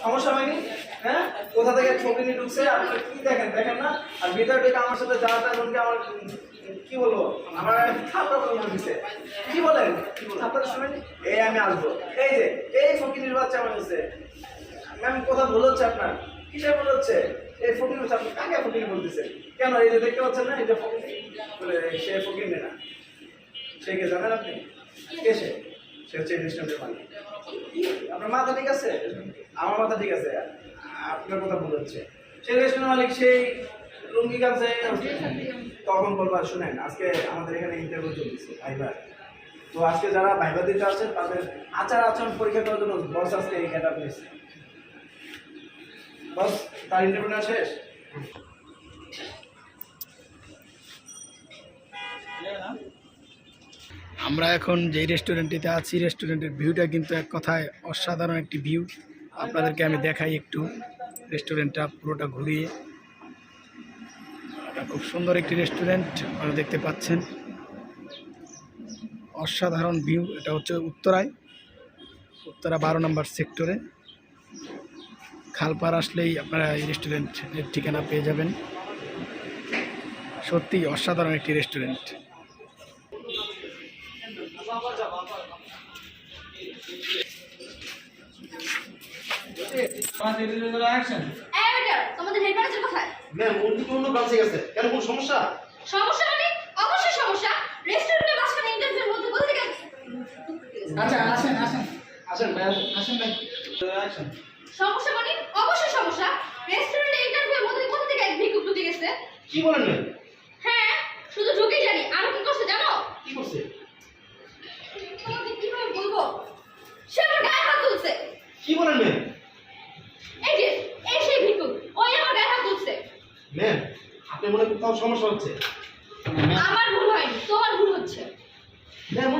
সমস্যা হয়নি? হ্যাঁ, কোথা থেকে ফকিনি ঢুকছে আপনারা কি দেখেন, দেখেন না? আর ভিতরে ঢুকে আমার সাথে যা তা বলকে আমার কি বলবো, আমার থাপ্পড় বলে দিচ্ছে। কি বলেন? থাপ্পড় শুনেন? এই আমি আসবো, এই যে এই ফকিনির বাচ্চা আমার কাছে। ম্যাম কোথা ভুল হচ্ছে আপনার? কিসে ভুল হচ্ছে? এই ফকির হচ্ছে, আপনি কাকে ফকির বলতেছেন? কেন এই যে দেখতে পাচ্ছেন না, এই যে ফকির বলে, সে ফকির না। সে কে জানেন আপনি? কে সে? সে হচ্ছে রেস্টুরেন্টের মালিক। আপনার মাথা ঠিক আছে? আমার মাথা ঠিক আছে, আপনার কথা ভুল হচ্ছে। সেই রেস্টুরেন্টের মালিক সেই লুঙ্গি গাছে তখন বলবা, শুনেন আজকে আমাদের এখানে ইন্টারভিউ চলতেছে ভাইবা। তো আজকে যারা ভাইবা দিতে আসছে তাদের আচার আচরণ পরীক্ষা করার জন্য বস আজকে এই গেট আপ নিয়েছে। বস তার ইন্টারভিউটা শেষ। আমরা এখন যে রেস্টুরেন্টটিতে আছি, রেস্টুরেন্টের ভিউটা কিন্তু এক কথায় অসাধারণ একটি ভিউ। আপনাদেরকে আমি দেখাই একটু রেস্টুরেন্টটা পুরোটা ঘুরিয়ে। এটা খুব সুন্দর একটি রেস্টুরেন্ট, আপনারা দেখতে পাচ্ছেন। অসাধারণ ভিউ। এটা হচ্ছে উত্তরা 12 নম্বর সেক্টরে। খালপাড় আসলেই আপনারা এই রেস্টুরেন্টের ঠিকানা পেয়ে যাবেন। সত্যি অসাধারণ একটি রেস্টুরেন্ট। তোমাদের হেড ম্যানেজার কোথায়? ম্যাম ওর দিকে অন্য ব্রাঞ্চে গেছে। কেন, কোনো সমস্যা? সমস্যা মানে অবশ্যই সমস্যা। রেস্টুরেন্টের মাঝখানে ইন্টারভিউর মধ্যে কোথা থেকে? আচ্ছা আসেন আসেন আসেন ম্যাম, আসেন ভাই। আসেন। সমস্যা মানে অবশ্যই সমস্যা। রেস্টুরেন্টে ইন্টারভিউর মধ্যে কোথা থেকে এক ভিক্ষুক ঢুকে গেছে? কি বলেন ম্যাম? হ্যাঁ, শুধু ঢুকেই জানি। আর কি করছে জানো? কি করছে? তোমাকে কিভাবে বলবো? সে আমার গায়ে হাত তুলছে। কি বলেন ম্যাম? এই যে এই সেই ভিক্ষুক, ওই আমার গায়ে হাত তুলছে। ম্যাম আপনি মনে কোথাও সমস্যা হচ্ছে? আমার ভুল হয়নি, তোমার ভুল হচ্ছে। ম্যাম